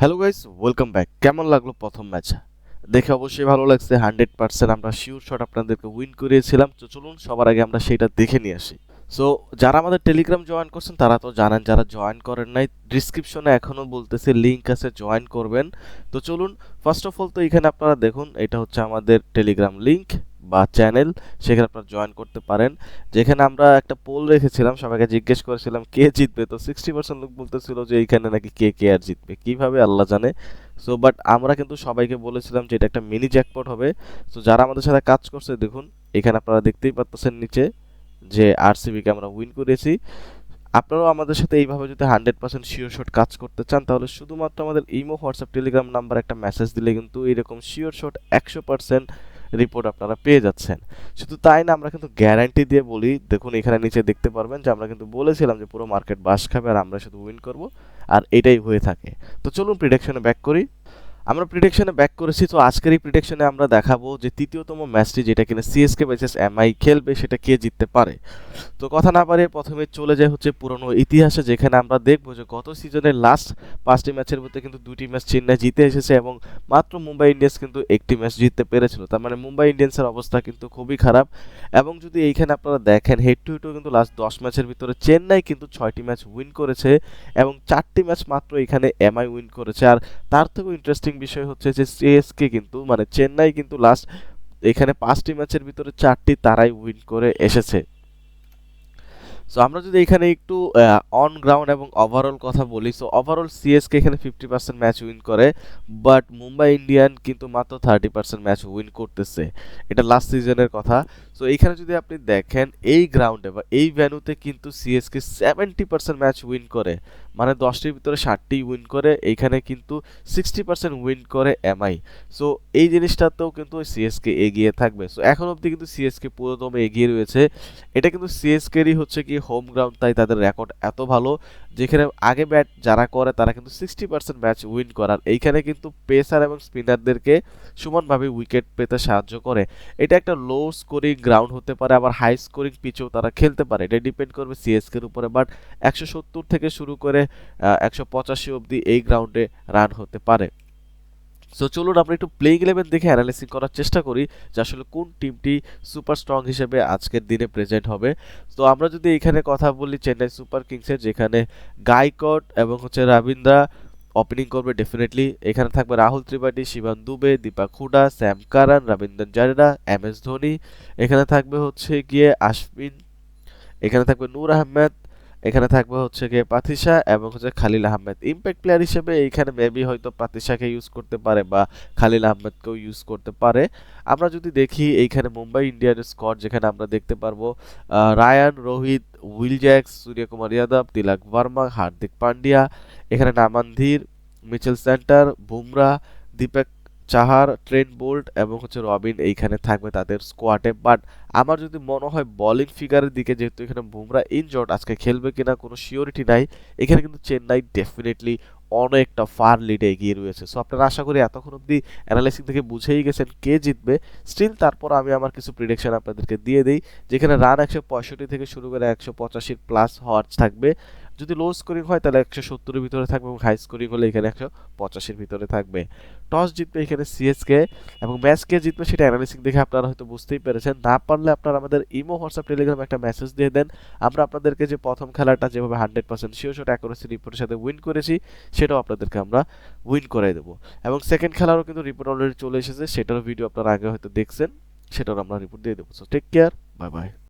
Hello guys, welcome back. কেমন লাগলো প্রথম ম্যাচ? দেখে অবশ্যই ভালো লাগছে। 100% আমরা শিওর শট আপনাদেরকে উইন করিয়েছিলাম। তো চলুন সবার আগে আমরা সেটা দেখে নিয়ে আসি। সো যারা আমাদের টেলিগ্রাম জয়েন করছেন তারা তো জানেন, যারা জয়েন করেন নাই ডিসক্রিপশনে এখনও বলতেছে লিঙ্ক আছে, জয়েন করবেন। তো চলুন, ফার্স্ট অফ অল তো এখানে আপনারা দেখুন, এটা হচ্ছে আমাদের টেলিগ্রাম লিঙ্ক বা চ্যানেল। সেখানে আপনারা জয়েন করতে পারেন। যেখানে আমরা একটা পোল রেখেছিলাম, সবাইকে জিজ্ঞেস করেছিলাম কে জিতবে। তো 60% লোক বলতেছিল যে এইখানে নাকি কে কে আর জিতবে, কিভাবে আল্লাহ জানে। সো বাট আমরা কিন্তু সবাইকে বলেছিলাম যে এটা একটা মিনি জ্যাকপট হবে। সো যারা আমাদের সাথে কাজ করছে দেখুন, এখানে আপনারা দেখতেই পাচ্ছেন নিচে যে আরসিবিকে আমরা উইন করেছি। আপনারাও আমাদের সাথে এইভাবে যদি 100% শিওর শট কাজ করতে চান তাহলে শুধুমাত্র আমাদের ইমো, হোয়াটসঅ্যাপ, টেলিগ্রাম নাম্বার একটা মেসেজ দিলে কিন্তু এরকম শিওর শট 100% রিপোর্ট আপনারা পেয়ে যাচ্ছেন। শুধু তাই না, আমরা কিন্তু গ্যারান্টি দিয়ে বলি, দেখুন এখানে নিচে দেখতে পারবেন যে আমরা কিন্তু বলেছিলাম যে পুরো মার্কেট বাস খাবে আর আমরা শুধু উইন করব, আর এটাই হয়ে থাকে। তো চলুন প্রিডিকশনে ব্যাক করি। আমরা প্রিডিকশনে ব্যাক করেছি। তো আজকের এই প্রিডিকশনে আমরা দেখাবো যে তৃতীয়তম ম্যাচটি, যেটা কিনা সিএসকে ভার্সেস এমআই খেলবে, সেটা কে জিততে পারে। তো কথা না পারে প্রথমে চলে যায় হচ্ছে পুরনো ইতিহাসে, যেখানে আমরা দেখবো যে গত সিজনের লাস্ট 5টি ম্যাচের মধ্যে কিন্তু 2টি ম্যাচ চেন্নাই জিতে এসেছে এবং মাত্র মুম্বাই ইন্ডিয়ান্স কিন্তু একটি ম্যাচ জিততে পেরেছিল। তার মানে মুম্বাই ইন্ডিয়ান্সের অবস্থা কিন্তু খুবই খারাপ। এবং যদি এইখানে আপনারা দেখেন হেড টু হেডও কিন্তু লাস্ট 10 ম্যাচের ভিতরে চেন্নাই কিন্তু 6টি ম্যাচ উইন করেছে এবং 4টি ম্যাচ মাত্র এখানে এমআই উইন করেছে। আর তার থেকেও ইন্টারেস্টিং বিষয় হচ্ছে যে সিএসকে কিন্তু মানে চেন্নাই কিন্তু লাস্ট এখানে 5টি ম্যাচের ভিতরে 4টি তারাই উইন করে এসেছে। সো আমরা যদি এখানে একটু অন গ্রাউন্ড এবং ওভারঅল কথা বলি, সো ওভারঅল সিএসকে এখানে 50% ম্যাচ উইন করে, বাট মুম্বাই ইন্ডিয়ান কিন্তু মাত্র 30% ম্যাচ উইন করতেছে। এটা লাস্ট সিজনের কথা। সো এইখানে যদি আপনি দেখেন এই গ্রাউন্ডে বা এই ভ্যানুতে কিন্তু সিএসকে 70% ম্যাচ উইন করে, মানে 10টির ভিতরে 7টি উইন করে। এইখানে কিন্তু 60% উইন করে এমআই। সো এই জিনিসটাতেও কিন্তু সিএসকে এগিয়ে থাকবে। সো এখন অবধি কিন্তু সিএসকে পুরোদমে এগিয়ে রয়েছে। এটা কিন্তু সিএসকেরই হচ্ছে কি হোম গ্রাউন্ড, তাই তাদের রেকর্ড এত ভালো, যেখানে আগে ব্যাট যারা করে তারা কিন্তু 60% ম্যাচ উইন করার, এইখানে কিন্তু পেসার এবং স্পিনারদেরকে সমানভাবে উইকেট পেতে সাহায্য করে। এটা একটা লো স্কোরিং গ্রাউন্ড হতে পারে, আবার হাই স্কোরিং পিচেও তারা খেলতে পারে, এটা ডিপেন্ড করবে সিএসকের উপরে। বাট 170 থেকে শুরু করে 185 অবধি এই গ্রাউন্ডে রান হতে পারে। সো চলুন আমরা একটু প্লেইং 11 দেখে অ্যানালাইসিস করার চেষ্টা করি যে আসলে কোন টিমটি সুপার স্ট্রং হিসেবে আজকের দিনে প্রেজেন্ট হবে। তো আমরা যদি এখানে কথা বলি চেন্নাই সুপার কিংসের, যেখানে গাইকড এবং হচ্ছে রবীন্দ্রা ওপেনিং করবে ডেফিনেটলি। এখানে থাকবে Rahul Tripathi, Shivam Dube, Deepak Hooda, Sam Curran, Ravindra Jadeja, MS Dhoni. এখানে থাকবে হচ্ছে গিয়ে আশ্বিন, এখানে থাকবে নূর আহমেদ, এখানে থাকবে হচ্ছে গিয়ে পাথিসা এবং হচ্ছে খালিল আহমেদ। ইম্প্যাক্ট প্লেয়ার হিসেবে এইখানে মেবি হয়তো পাথিসাকে ইউজ করতে পারে বা খালিল আহমেদকেও ইউজ করতে পারে। আমরা যদি দেখি এইখানে মুম্বাই ইন্ডিয়ানের স্কোয়াড, যেখানে আমরা দেখতে পারবো Ryan, Rohit, Will Jacks, Suryakumar Yadav, Tilak Varma, Hardik Pandya, এখানে Naman Dhir, Mitchell Santner, Bumrah, Deepak Chahar, Trent Boult এবং হচ্ছে রবিন এইখানে থাকবে তাদের স্কোয়াডে। বাট আমার যদি মনে হয় বোলিং ফিগারের দিকে, যেহেতু এখানে বুমরা ইনজর্ড, আজকে খেলবে কিনা কোনো শিওরিটি নাই, এখানে কিন্তু চেন্নাই ডেফিনেটলি অনেকটা ফার লিডে এগিয়ে রয়েছে। সো আপনারা আশা করি এতক্ষণ অব্দি অ্যানালাইসিস থেকে বুঝেই গেছেন কে জিতবে। স্টিল তারপর আমি আমার কিছু প্রিডিকশন আপনাদেরকে দিয়ে দিই, যেখানে রান 165 থেকে শুরু করে 185 প্লাস হওয়ার থাকবে। যদি লো স্কোরিং হয় তাহলে 170-এর ভিতরে থাকবে এবং হাই স্কোরিং হলে এখানে 185-এর ভিতরে থাকবে। টস জিতবে এখানে সিএসকে এবং ম্যাচ কে জিতবে সেটা অ্যানালিসিস দেখে আপনারা হয়তো বুঝতেই পেরেছেন। না পারলে আপনারা আমাদের ইমো, হোয়াটসঅ্যাপ, টেলিগ্রাম একটা মেসেজ দিয়ে দেন। আমরা আপনাদেরকে যে প্রথম খেলাটা যেভাবে 100% শিওর শট অ্যাকুরেসি রিপোর্টের সাথে উইন করেছি, সেটাও আপনাদেরকে আমরা উইন করাই দেবো। এবং সেকেন্ড খেলারও কিন্তু রিপোর্ট অলরেডি চলে এসেছে, সেটারও ভিডিও আপনারা আগে হয়তো দেখছেন, সেটারও আমরা রিপোর্ট দিয়ে দেবো। So take care, bye by.